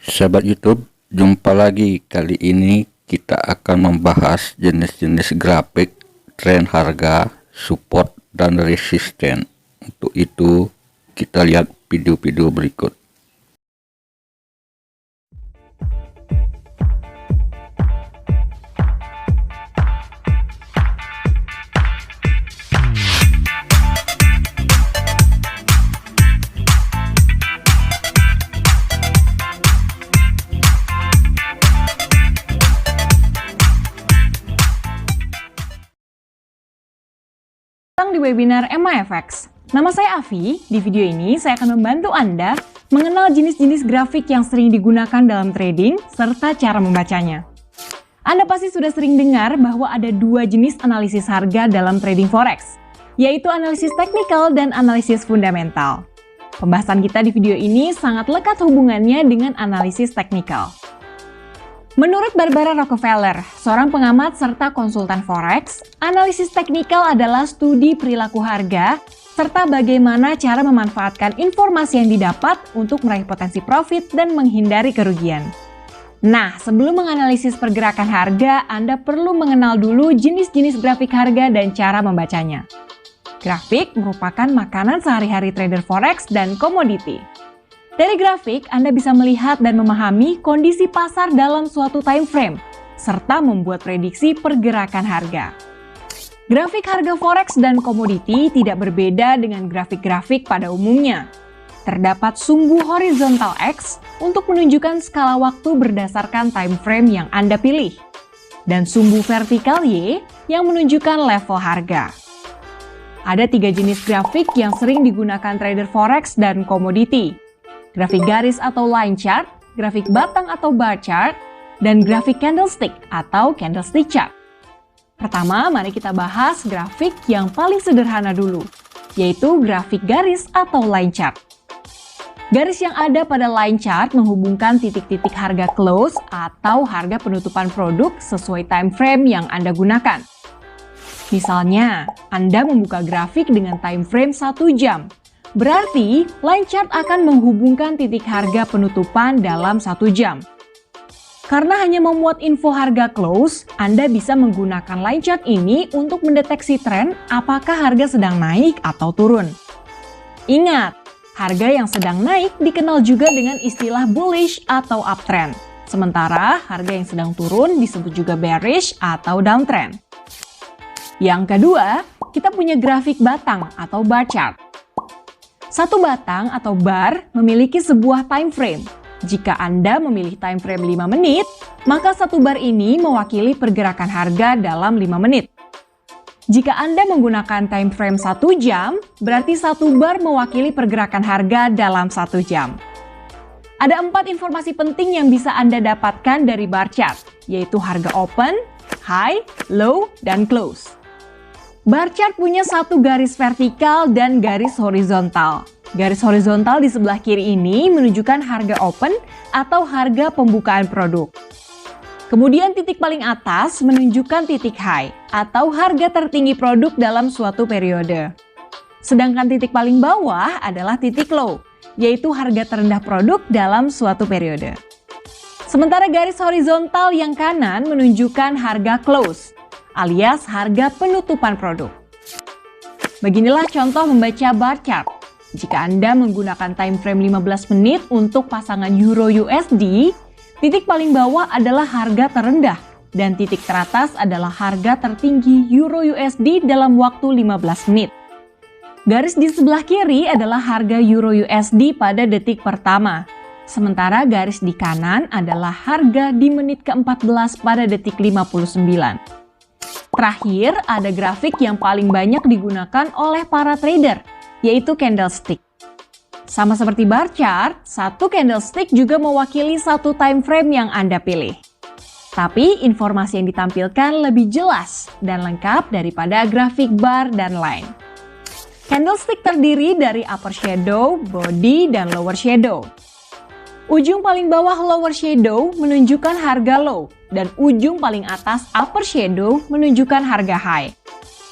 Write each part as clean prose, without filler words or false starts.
Sahabat YouTube, jumpa lagi. Kali ini kita akan membahas jenis-jenis grafik, tren harga, support, dan resisten. Untuk itu, kita lihat video-video berikut. Datang di webinar MAFX. Nama saya Avi. Di video ini saya akan membantu Anda mengenal jenis-jenis grafik yang sering digunakan dalam trading serta cara membacanya. Anda pasti sudah sering dengar bahwa ada dua jenis analisis harga dalam trading forex, yaitu analisis teknikal dan analisis fundamental. Pembahasan kita di video ini sangat lekat hubungannya dengan analisis teknikal. Menurut Barbara Rockefeller, seorang pengamat serta konsultan forex, analisis teknikal adalah studi perilaku harga serta bagaimana cara memanfaatkan informasi yang didapat untuk meraih potensi profit dan menghindari kerugian. Nah, sebelum menganalisis pergerakan harga, Anda perlu mengenal dulu jenis-jenis grafik harga dan cara membacanya. Grafik merupakan makanan sehari-hari trader forex dan komoditi. Dari grafik, Anda bisa melihat dan memahami kondisi pasar dalam suatu time frame, serta membuat prediksi pergerakan harga. Grafik harga forex dan komoditi tidak berbeda dengan grafik-grafik pada umumnya. Terdapat sumbu horizontal X untuk menunjukkan skala waktu berdasarkan time frame yang Anda pilih, dan sumbu vertikal Y yang menunjukkan level harga. Ada tiga jenis grafik yang sering digunakan trader forex dan komoditi. Grafik garis atau line chart, grafik batang atau bar chart, dan grafik candlestick atau candlestick chart. Pertama, mari kita bahas grafik yang paling sederhana dulu, yaitu grafik garis atau line chart. Garis yang ada pada line chart menghubungkan titik-titik harga close atau harga penutupan produk sesuai time frame yang Anda gunakan. Misalnya, Anda membuka grafik dengan time frame 1 jam. Berarti, line chart akan menghubungkan titik harga penutupan dalam 1 jam. Karena hanya memuat info harga close, Anda bisa menggunakan line chart ini untuk mendeteksi tren apakah harga sedang naik atau turun. Ingat, harga yang sedang naik dikenal juga dengan istilah bullish atau uptrend. Sementara, harga yang sedang turun disebut juga bearish atau downtrend. Yang kedua, kita punya grafik batang atau bar chart. Satu batang atau bar memiliki sebuah time frame. Jika Anda memilih time frame 5 menit, maka satu bar ini mewakili pergerakan harga dalam 5 menit. Jika Anda menggunakan time frame 1 jam, berarti satu bar mewakili pergerakan harga dalam 1 jam. Ada 4 informasi penting yang bisa Anda dapatkan dari bar chart, yaitu harga open, high, low, dan close. Bar chart punya satu garis vertikal dan garis horizontal. Garis horizontal di sebelah kiri ini menunjukkan harga open atau harga pembukaan produk. Kemudian titik paling atas menunjukkan titik high atau harga tertinggi produk dalam suatu periode. Sedangkan titik paling bawah adalah titik low, yaitu harga terendah produk dalam suatu periode. Sementara garis horizontal yang kanan menunjukkan harga close, alias harga penutupan produk. Beginilah contoh membaca bar chart. Jika Anda menggunakan time frame 15 menit untuk pasangan Euro USD, titik paling bawah adalah harga terendah dan titik teratas adalah harga tertinggi Euro USD dalam waktu 15 menit. Garis di sebelah kiri adalah harga Euro USD pada detik pertama, sementara garis di kanan adalah harga di menit ke-14 pada detik 59. Terakhir, ada grafik yang paling banyak digunakan oleh para trader, yaitu candlestick. Sama seperti bar chart, satu candlestick juga mewakili satu time frame yang Anda pilih. Tapi informasi yang ditampilkan lebih jelas dan lengkap daripada grafik bar dan line. Candlestick terdiri dari upper shadow, body, dan lower shadow. Ujung paling bawah lower shadow menunjukkan harga low, dan ujung paling atas upper shadow menunjukkan harga high.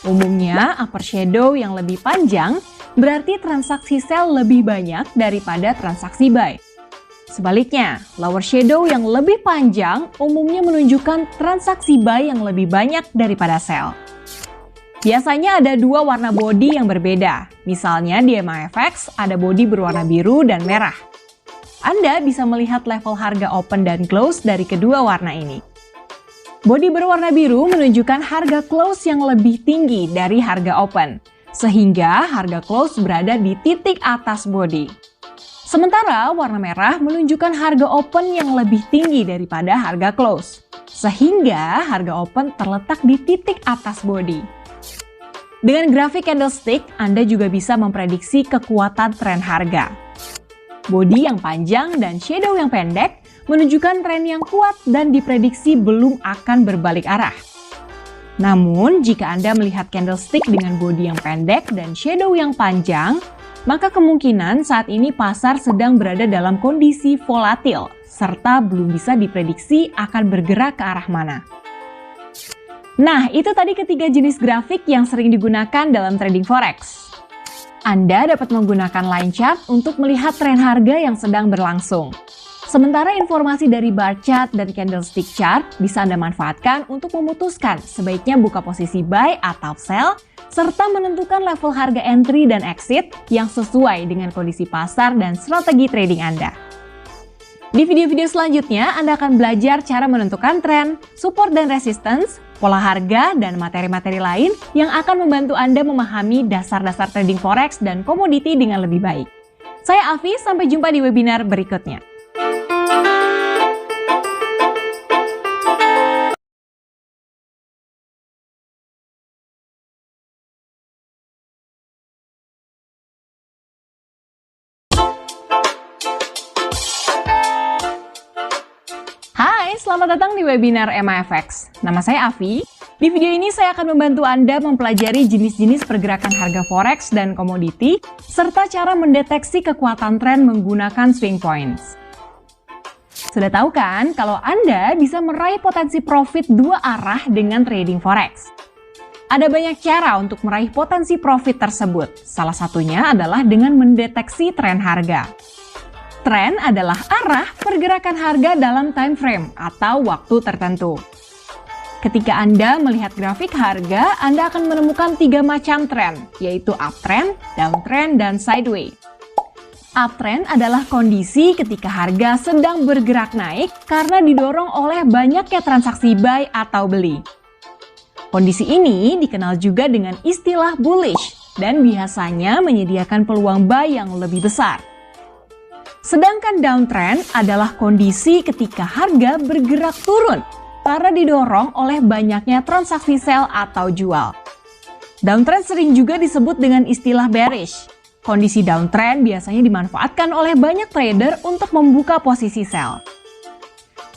Umumnya, upper shadow yang lebih panjang berarti transaksi sell lebih banyak daripada transaksi buy. Sebaliknya, lower shadow yang lebih panjang umumnya menunjukkan transaksi buy yang lebih banyak daripada sell. Biasanya ada dua warna body yang berbeda. Misalnya di MAFX ada body berwarna biru dan merah. Anda bisa melihat level harga open dan close dari kedua warna ini. Body berwarna biru menunjukkan harga close yang lebih tinggi dari harga open, sehingga harga close berada di titik atas body. Sementara warna merah menunjukkan harga open yang lebih tinggi daripada harga close, sehingga harga open terletak di titik atas body. Dengan grafik candlestick, Anda juga bisa memprediksi kekuatan tren harga. Body yang panjang dan shadow yang pendek menunjukkan tren yang kuat dan diprediksi belum akan berbalik arah. Namun, jika Anda melihat candlestick dengan body yang pendek dan shadow yang panjang, maka kemungkinan saat ini pasar sedang berada dalam kondisi volatil, serta belum bisa diprediksi akan bergerak ke arah mana. Nah, itu tadi ketiga jenis grafik yang sering digunakan dalam trading forex. Anda dapat menggunakan line chart untuk melihat tren harga yang sedang berlangsung. Sementara informasi dari bar chart dan candlestick chart bisa Anda manfaatkan untuk memutuskan sebaiknya buka posisi buy atau sell, serta menentukan level harga entry dan exit yang sesuai dengan kondisi pasar dan strategi trading Anda. Di video-video selanjutnya, Anda akan belajar cara menentukan tren, support dan resistance, pola harga, dan materi-materi lain yang akan membantu Anda memahami dasar-dasar trading forex dan komoditi dengan lebih baik. Saya Afi, sampai jumpa di webinar berikutnya. Selamat datang di webinar MAFX. Nama saya Afi. Di video ini saya akan membantu Anda mempelajari jenis-jenis pergerakan harga forex dan komoditi, serta cara mendeteksi kekuatan tren menggunakan swing points. Sudah tahu kan kalau Anda bisa meraih potensi profit dua arah dengan trading forex? Ada banyak cara untuk meraih potensi profit tersebut. Salah satunya adalah dengan mendeteksi tren harga. Tren adalah arah pergerakan harga dalam time frame atau waktu tertentu. Ketika Anda melihat grafik harga, Anda akan menemukan tiga macam tren, yaitu uptrend, downtrend, dan sideways. Uptrend adalah kondisi ketika harga sedang bergerak naik karena didorong oleh banyaknya transaksi buy atau beli. Kondisi ini dikenal juga dengan istilah bullish dan biasanya menyediakan peluang buy yang lebih besar. Sedangkan downtrend adalah kondisi ketika harga bergerak turun karena didorong oleh banyaknya transaksi sell atau jual. Downtrend sering juga disebut dengan istilah bearish. Kondisi downtrend biasanya dimanfaatkan oleh banyak trader untuk membuka posisi sell.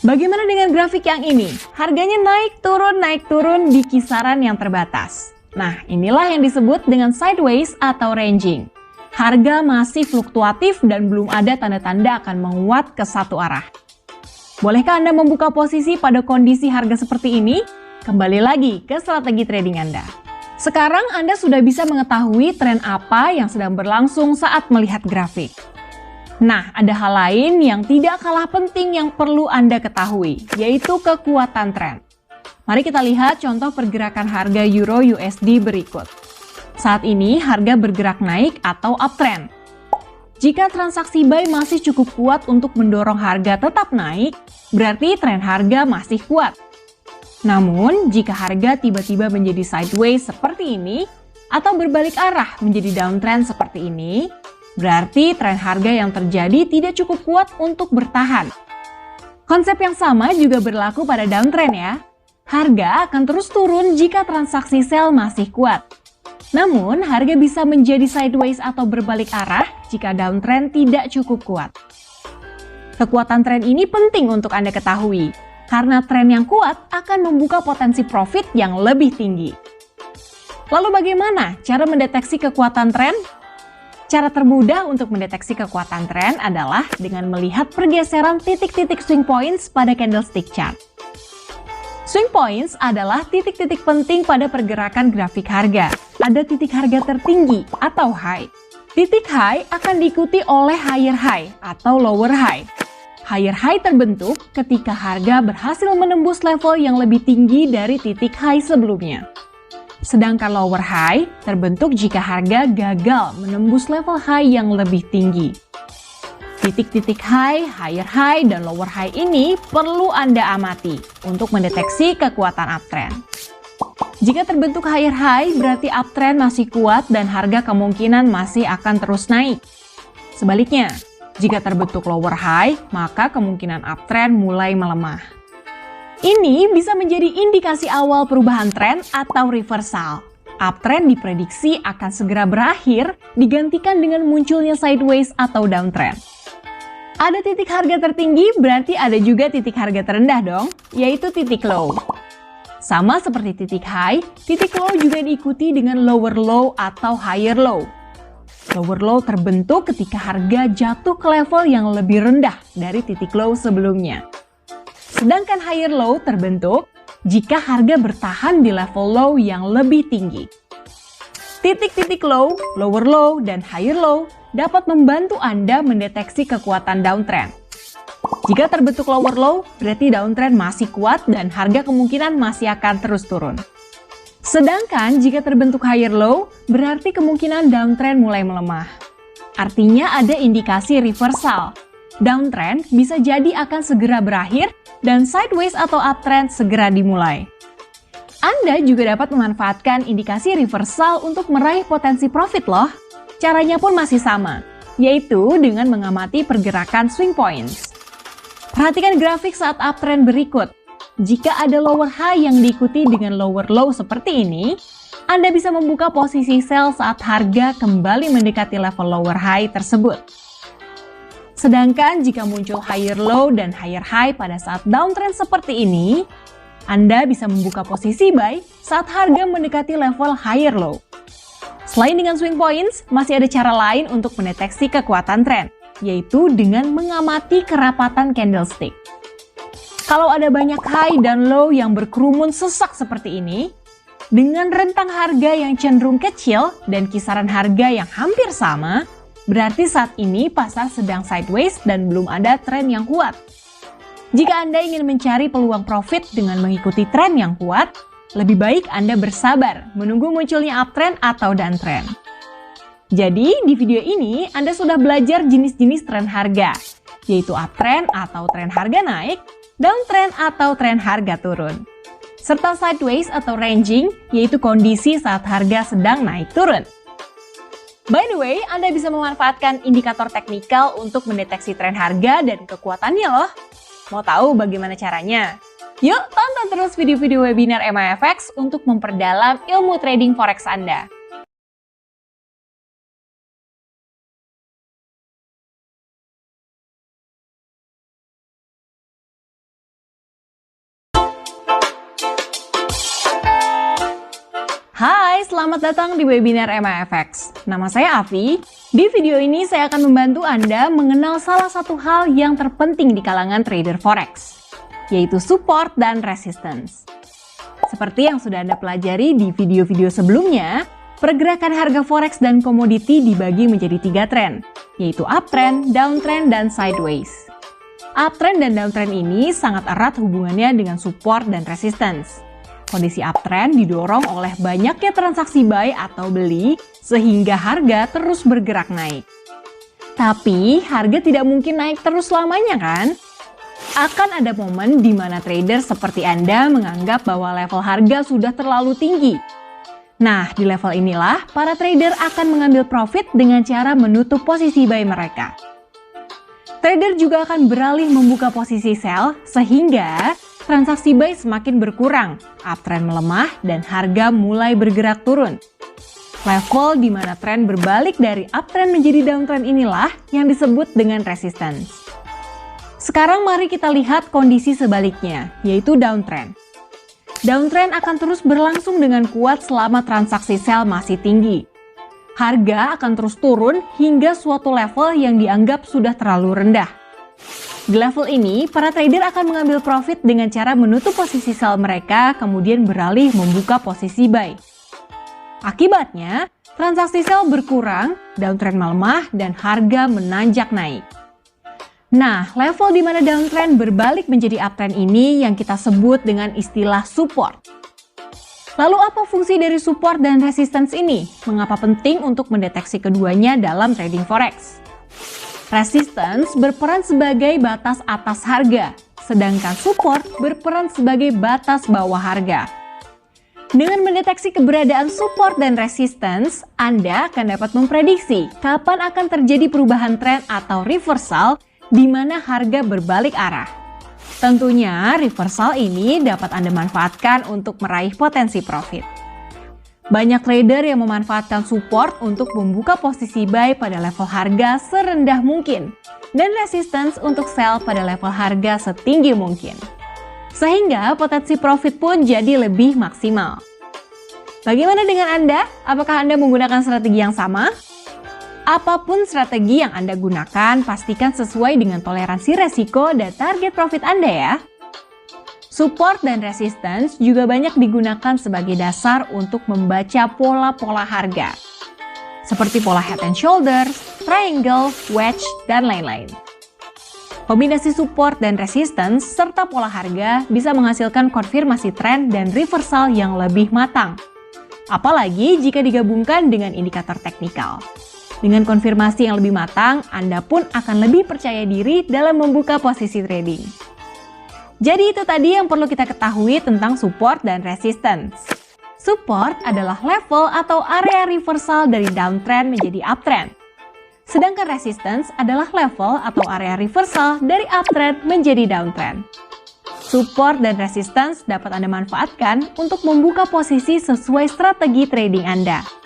Bagaimana dengan grafik yang ini? Harganya naik turun di kisaran yang terbatas. Nah, inilah yang disebut dengan sideways atau ranging. Harga masih fluktuatif dan belum ada tanda-tanda akan menguat ke satu arah. Bolehkah Anda membuka posisi pada kondisi harga seperti ini? Kembali lagi ke strategi trading Anda. Sekarang Anda sudah bisa mengetahui tren apa yang sedang berlangsung saat melihat grafik. Nah, ada hal lain yang tidak kalah penting yang perlu Anda ketahui, yaitu kekuatan tren. Mari kita lihat contoh pergerakan harga Euro USD berikut. Saat ini harga bergerak naik atau uptrend. Jika transaksi buy masih cukup kuat untuk mendorong harga tetap naik, berarti tren harga masih kuat. Namun, jika harga tiba-tiba menjadi sideways seperti ini, atau berbalik arah menjadi downtrend seperti ini, berarti tren harga yang terjadi tidak cukup kuat untuk bertahan. Konsep yang sama juga berlaku pada downtrend ya. Harga akan terus turun jika transaksi sell masih kuat. Namun, harga bisa menjadi sideways atau berbalik arah jika downtrend tidak cukup kuat. Kekuatan tren ini penting untuk Anda ketahui, karena tren yang kuat akan membuka potensi profit yang lebih tinggi. Lalu bagaimana cara mendeteksi kekuatan tren? Cara termudah untuk mendeteksi kekuatan tren adalah dengan melihat pergeseran titik-titik swing points pada candlestick chart. Swing points adalah titik-titik penting pada pergerakan grafik harga. Ada titik harga tertinggi atau high. Titik high akan diikuti oleh higher high atau lower high. Higher high terbentuk ketika harga berhasil menembus level yang lebih tinggi dari titik high sebelumnya. Sedangkan lower high terbentuk jika harga gagal menembus level high yang lebih tinggi. Titik-titik high, higher high, dan lower high ini perlu Anda amati untuk mendeteksi kekuatan uptrend. Jika terbentuk higher high, berarti uptrend masih kuat dan harga kemungkinan masih akan terus naik. Sebaliknya, jika terbentuk lower high, maka kemungkinan uptrend mulai melemah. Ini bisa menjadi indikasi awal perubahan tren atau reversal. Uptrend diprediksi akan segera berakhir, digantikan dengan munculnya sideways atau downtrend. Ada titik harga tertinggi, berarti ada juga titik harga terendah dong, yaitu titik low. Sama seperti titik high, titik low juga diikuti dengan lower low atau higher low. Lower low terbentuk ketika harga jatuh ke level yang lebih rendah dari titik low sebelumnya. Sedangkan higher low terbentuk jika harga bertahan di level low yang lebih tinggi. Titik-titik low, lower low, dan higher low dapat membantu Anda mendeteksi kekuatan downtrend. Jika terbentuk lower low, berarti downtrend masih kuat dan harga kemungkinan masih akan terus turun. Sedangkan jika terbentuk higher low, berarti kemungkinan downtrend mulai melemah. Artinya ada indikasi reversal. Downtrend bisa jadi akan segera berakhir dan sideways atau uptrend segera dimulai. Anda juga dapat memanfaatkan indikasi reversal untuk meraih potensi profit loh. Caranya pun masih sama, yaitu dengan mengamati pergerakan swing points. Perhatikan grafik saat uptrend berikut. Jika ada lower high yang diikuti dengan lower low seperti ini, Anda bisa membuka posisi sell saat harga kembali mendekati level lower high tersebut. Sedangkan jika muncul higher low dan higher high pada saat downtrend seperti ini, Anda bisa membuka posisi buy saat harga mendekati level higher low. Selain dengan swing points, masih ada cara lain untuk mendeteksi kekuatan tren, yaitu dengan mengamati kerapatan candlestick. Kalau ada banyak high dan low yang berkerumun sesak seperti ini, dengan rentang harga yang cenderung kecil dan kisaran harga yang hampir sama, berarti saat ini pasar sedang sideways dan belum ada tren yang kuat. Jika Anda ingin mencari peluang profit dengan mengikuti tren yang kuat, lebih baik Anda bersabar menunggu munculnya uptrend atau downtrend. Jadi, di video ini Anda sudah belajar jenis-jenis tren harga, yaitu uptrend atau tren harga naik, downtrend atau tren harga turun, serta sideways atau ranging, yaitu kondisi saat harga sedang naik turun. By the way, Anda bisa memanfaatkan indikator teknikal untuk mendeteksi tren harga dan kekuatannya loh. Mau tahu bagaimana caranya? Yuk tonton terus video-video webinar MAFX untuk memperdalam ilmu trading forex Anda. Hai, selamat datang di webinar MAFX. Nama saya Avi. Di video ini saya akan membantu Anda mengenal salah satu hal yang terpenting di kalangan trader forex, yaitu support dan resistance. Seperti yang sudah Anda pelajari di video-video sebelumnya, pergerakan harga forex dan komoditi dibagi menjadi 3 tren, yaitu uptrend, downtrend, dan sideways. Uptrend dan downtrend ini sangat erat hubungannya dengan support dan resistance. Kondisi uptrend didorong oleh banyaknya transaksi buy atau beli sehingga harga terus bergerak naik. Tapi harga tidak mungkin naik terus selamanya kan? Akan ada momen di mana trader seperti Anda menganggap bahwa level harga sudah terlalu tinggi. Nah, di level inilah para trader akan mengambil profit dengan cara menutup posisi buy mereka. Trader juga akan beralih membuka posisi sell sehingga transaksi buy semakin berkurang, uptrend melemah, dan harga mulai bergerak turun. Level di mana tren berbalik dari uptrend menjadi downtrend inilah yang disebut dengan resistance. Sekarang mari kita lihat kondisi sebaliknya, yaitu downtrend. Downtrend akan terus berlangsung dengan kuat selama transaksi sell masih tinggi. Harga akan terus turun hingga suatu level yang dianggap sudah terlalu rendah. Di level ini, para trader akan mengambil profit dengan cara menutup posisi sell mereka, kemudian beralih membuka posisi buy. Akibatnya, transaksi sell berkurang, downtrend melemah, dan harga menanjak naik. Nah, level di mana downtrend berbalik menjadi uptrend ini yang kita sebut dengan istilah support. Lalu apa fungsi dari support dan resistance ini? Mengapa penting untuk mendeteksi keduanya dalam trading forex? Resistance berperan sebagai batas atas harga, sedangkan support berperan sebagai batas bawah harga. Dengan mendeteksi keberadaan support dan resistance, Anda akan dapat memprediksi kapan akan terjadi perubahan tren atau reversal di mana harga berbalik arah. Tentunya, reversal ini dapat Anda manfaatkan untuk meraih potensi profit. Banyak trader yang memanfaatkan support untuk membuka posisi buy pada level harga serendah mungkin dan resistance untuk sell pada level harga setinggi mungkin. Sehingga potensi profit pun jadi lebih maksimal. Bagaimana dengan Anda? Apakah Anda menggunakan strategi yang sama? Apapun strategi yang Anda gunakan, pastikan sesuai dengan toleransi resiko dan target profit Anda ya. Support dan resistance juga banyak digunakan sebagai dasar untuk membaca pola-pola harga. Seperti pola head and shoulders, triangle, wedge, dan lain-lain. Kombinasi support dan resistance serta pola harga bisa menghasilkan konfirmasi tren dan reversal yang lebih matang. Apalagi jika digabungkan dengan indikator teknikal. Dengan konfirmasi yang lebih matang, Anda pun akan lebih percaya diri dalam membuka posisi trading. Jadi itu tadi yang perlu kita ketahui tentang support dan resistance. Support adalah level atau area reversal dari downtrend menjadi uptrend. Sedangkan resistance adalah level atau area reversal dari uptrend menjadi downtrend. Support dan resistance dapat Anda manfaatkan untuk membuka posisi sesuai strategi trading Anda.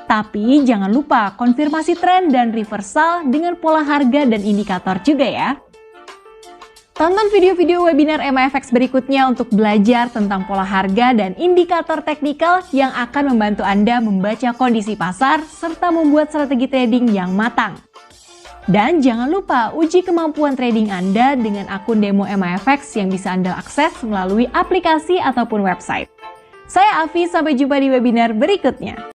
Tapi jangan lupa konfirmasi tren dan reversal dengan pola harga dan indikator juga ya. Tonton video-video webinar MAFX berikutnya untuk belajar tentang pola harga dan indikator teknikal yang akan membantu Anda membaca kondisi pasar serta membuat strategi trading yang matang. Dan jangan lupa uji kemampuan trading Anda dengan akun demo MAFX yang bisa Anda akses melalui aplikasi ataupun website. Saya Afi, sampai jumpa di webinar berikutnya.